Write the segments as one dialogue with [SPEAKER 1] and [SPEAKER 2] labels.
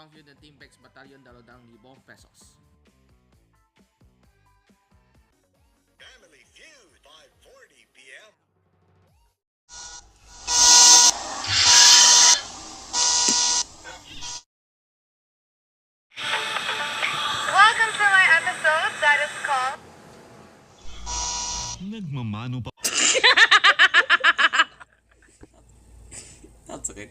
[SPEAKER 1] account view ng Teampex Battalion 2,000 pesos.
[SPEAKER 2] Family Feud, 5:40 p.m.
[SPEAKER 3] Welcome to my episode that is called
[SPEAKER 4] Nagmamano pa.
[SPEAKER 5] That's okay.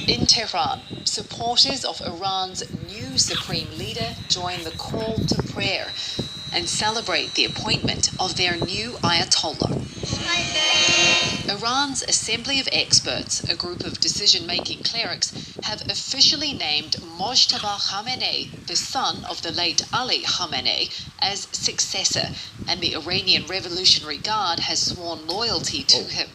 [SPEAKER 6] In Tehran, supporters of Iran's new supreme leader join the call to prayer and celebrate the appointment of their new Ayatollah. Iran's Assembly of Experts, a group of decision-making clerics, have officially named Mojtaba Khamenei, the son of the late Ali Khamenei, as successor, and the Iranian Revolutionary Guard has sworn loyalty to him.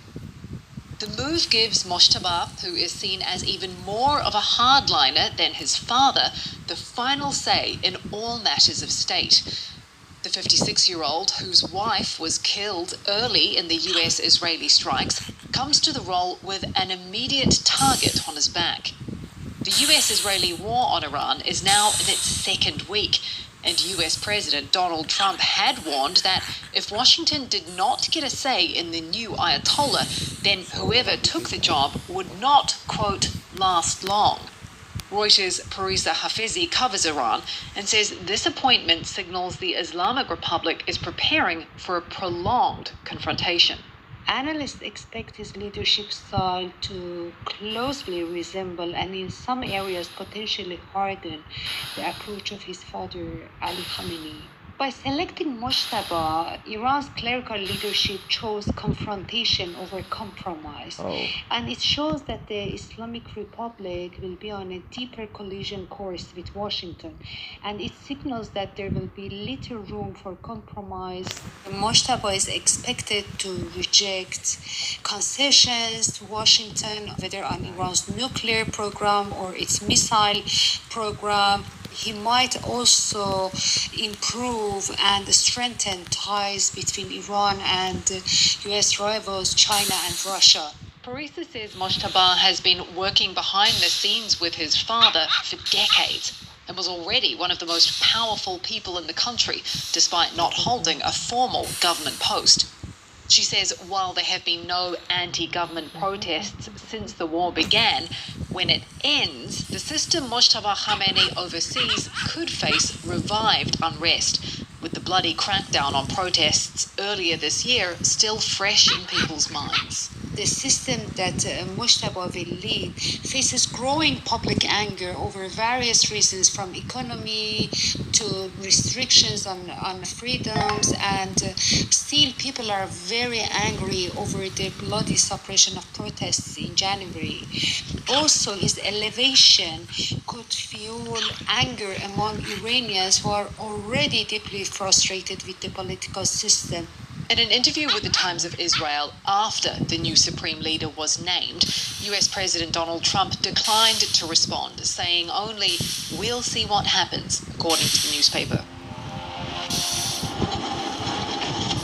[SPEAKER 6] The move gives Mojtaba, who is seen as even more of a hardliner than his father, the final say in all matters of state. The 56-year-old, whose wife was killed early in the US-Israeli strikes, comes to the role with an immediate target on his back. The US-Israeli war on Iran is now in its second week, and US President Donald Trump had warned that if Washington did not get a say in the new Ayatollah, then whoever took the job would not, quote, last long. Reuters' Parisa Hafizi covers Iran and says this appointment signals the Islamic Republic is preparing for a prolonged confrontation.
[SPEAKER 7] Analysts expect his leadership style to closely resemble and in some areas potentially harden the approach of his father Ali Khamenei. By selecting Mojtaba, Iran's clerical leadership chose confrontation over compromise. And it shows that the Islamic Republic will be on a deeper collision course with Washington. And it signals that there will be little room for compromise. Mojtaba is expected to reject concessions to Washington, whether on Iran's nuclear program or its missile program. He might also improve and strengthen ties between Iran and US rivals China and Russia.
[SPEAKER 6] Parisa says Mojtaba has been working behind the scenes with his father for decades and was already one of the most powerful people in the country, despite not holding a formal government post. She says while there have been no anti-government protests since the war began, when it ends, the system Mojtaba Khamenei oversees could face revived unrest, with the bloody crackdown on protests earlier this year still fresh in people's minds.
[SPEAKER 7] The system that Mojtaba will lead faces growing public anger over various reasons, from economy to restrictions on freedoms, and still people are very angry over the bloody suppression of protests in January. Also, his elevation could fuel anger among Iranians who are already deeply frustrated with the political system.
[SPEAKER 6] In an interview with the Times of Israel after the new supreme leader was named, US President Donald Trump declined to respond, saying only, "We'll see what happens," according to the newspaper.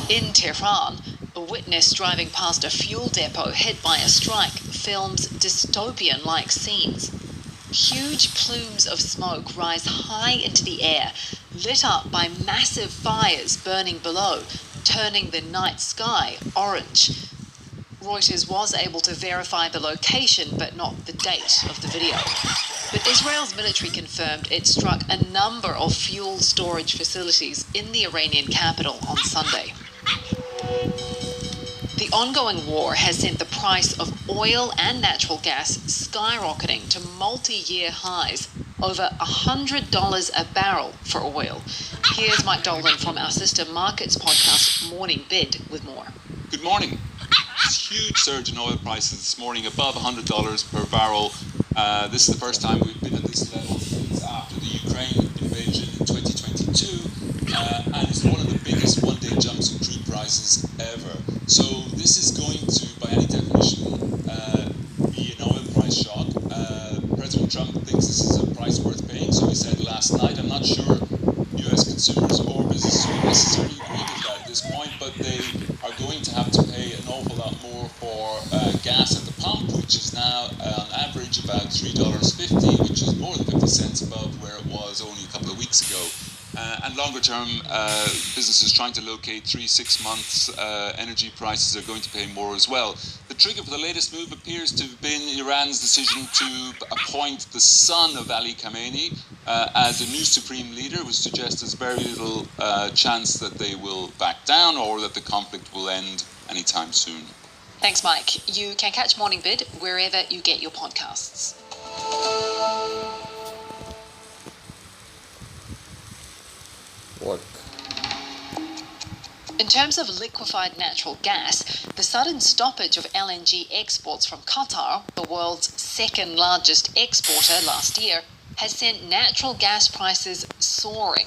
[SPEAKER 6] In Tehran, a witness driving past a fuel depot hit by a strike films dystopian-like scenes. Huge plumes of smoke rise high into the air, lit up by massive fires burning below, turning the night sky orange. Reuters was able to verify the location, but not the date of the video. But Israel's military confirmed it struck a number of fuel storage facilities in the Iranian capital on Sunday. The ongoing war has sent the price of oil and natural gas skyrocketing to multi-year highs, over $100 a barrel for oil. Here's Mike Dolan from our sister markets podcast, Morning Bid, with more.
[SPEAKER 8] Good morning. Huge surge in oil prices this morning, above $100 per barrel. This is the first time we've been at this level days after the Ukraine invasion in 2022, and it's one of the biggest one-day jumps in crude prices ever. So this is going to, by any definition, be an oil price shock. President Trump thinks this is a price worth paying, so he said last night. I'm not sure U.S. consumers or businesses will necessarily agree with that at this point, but they are going to have to pay an awful lot more for gas at the pump, which is now on average about $3.50, which is more than 50 cents above where it was only a couple of weeks ago. And longer term, businesses trying to locate 3-6 months energy prices are going to pay more as well. The trigger for the latest move appears to have been Iran's decision to appoint the son of Ali Khamenei as a new supreme leader, which suggests there's very little chance that they will back down or that the conflict will end anytime soon.
[SPEAKER 6] Thanks, Mike. You can catch Morning Bid wherever you get your podcasts.
[SPEAKER 5] Work.
[SPEAKER 6] In terms of liquefied natural gas, the sudden stoppage of LNG exports from Qatar, the world's second largest exporter last year, has sent natural gas prices soaring.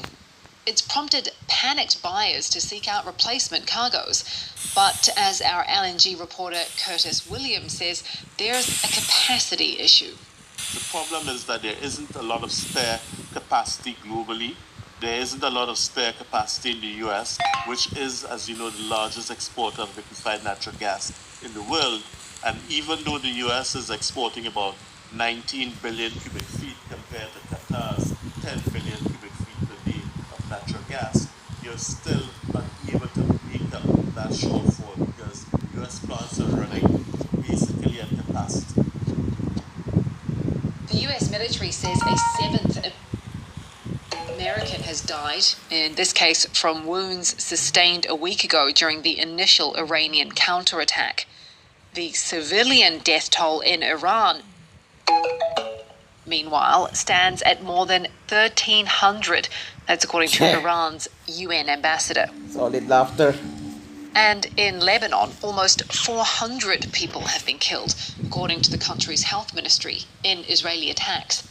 [SPEAKER 6] It's prompted panicked buyers to seek out replacement cargoes. But as our LNG reporter Curtis Williams says, there's a capacity issue.
[SPEAKER 4] The problem is that there isn't a lot of spare capacity globally. There isn't a lot of spare capacity in the US, which is, as you know, the largest exporter of liquefied natural gas in the world. And even though the US is exporting about 19 billion cubic feet compared to Qatar's 10 billion cubic feet per day of natural gas, you're still unable to make up that shortfall because US plants are running basically at capacity.
[SPEAKER 6] The US military says a seventh American has died, in this case from wounds sustained a week ago during the initial Iranian counterattack. The civilian death toll in Iran, meanwhile, stands at more than 1,300. That's according to Iran's UN ambassador.
[SPEAKER 5] Solid laughter.
[SPEAKER 6] And in Lebanon, almost 400 people have been killed, according to the country's health ministry, in Israeli attacks.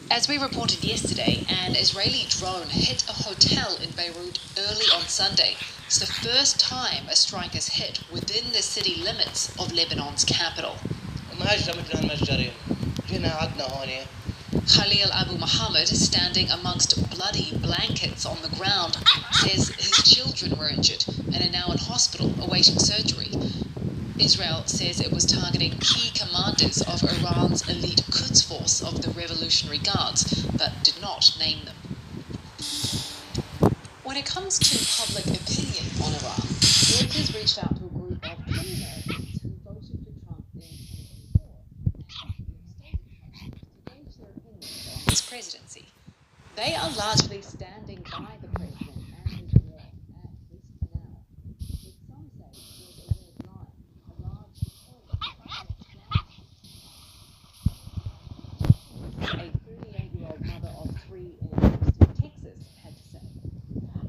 [SPEAKER 6] As we reported yesterday, an Israeli drone hit a hotel in Beirut early on Sunday. It's the first time a strike has hit within the city limits of Lebanon's capital. Khalil Abu Muhammad, standing amongst bloody blankets on the ground, says his children were injured and are now in hospital awaiting surgery. Israel says it was targeting key commanders of Iran's elite Quds Force of the Revolutionary Guards, but did not name them. When it comes to public opinion on Iran, Reuters reached out to a group of 10 Americans who voted for Trump in 2024 to gauge their opinions on his presidency. They are largely standing by the president and his war, at least for now. With some say there's a red line, a large a 38-year-old mother of 3 in Houston, Texas, had to say.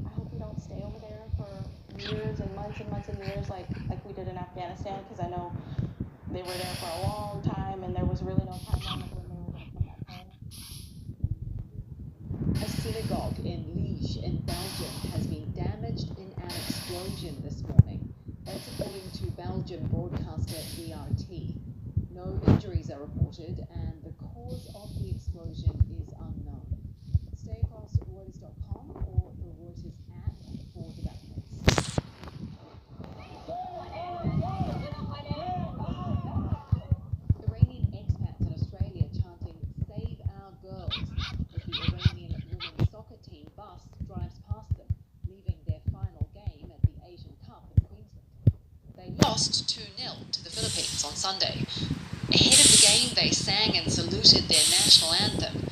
[SPEAKER 9] I hope we don't stay over there for years and months and months and years like we did in Afghanistan, because I know they were there for a long time and there was really no timeline of when they were going to come back home.
[SPEAKER 6] A synagogue in Liège in Belgium has been damaged in an explosion this morning. That's according to Belgian broadcaster BRT. No injuries are reported and the cause of the explosion is unknown. Stay across Reuters.com or the Reuters app for developments. Iranian expats in Australia chanting "Save our girls" as the Iranian women's soccer team bus drives past them, leaving their final game at the Asian Cup in Queensland. They lost 2-0 to the Philippines on Sunday. Ahead of the game, they sang and saluted their national anthem,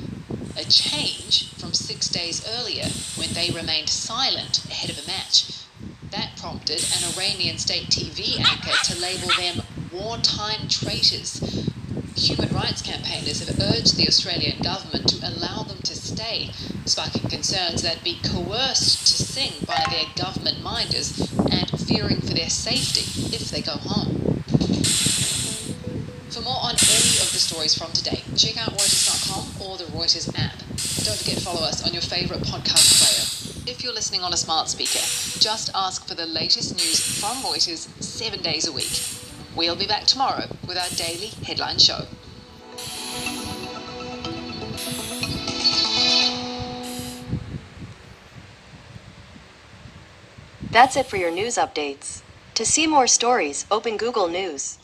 [SPEAKER 6] a change from 6 days earlier when they remained silent ahead of a match. That prompted an Iranian state TV anchor to label them wartime traitors. Human rights campaigners have urged the Australian government to allow them to stay, sparking concerns they'd be coerced to sing by their government minders and fearing for their safety if they go home. For more on any of the stories from today, check out Reuters.com or the Reuters app. Don't forget to follow us on your favourite podcast player. If you're listening on a smart speaker, just ask for the latest news from Reuters 7 days a week. We'll be back tomorrow with our daily headline show.
[SPEAKER 10] That's it for your news updates. To see more stories, open Google News.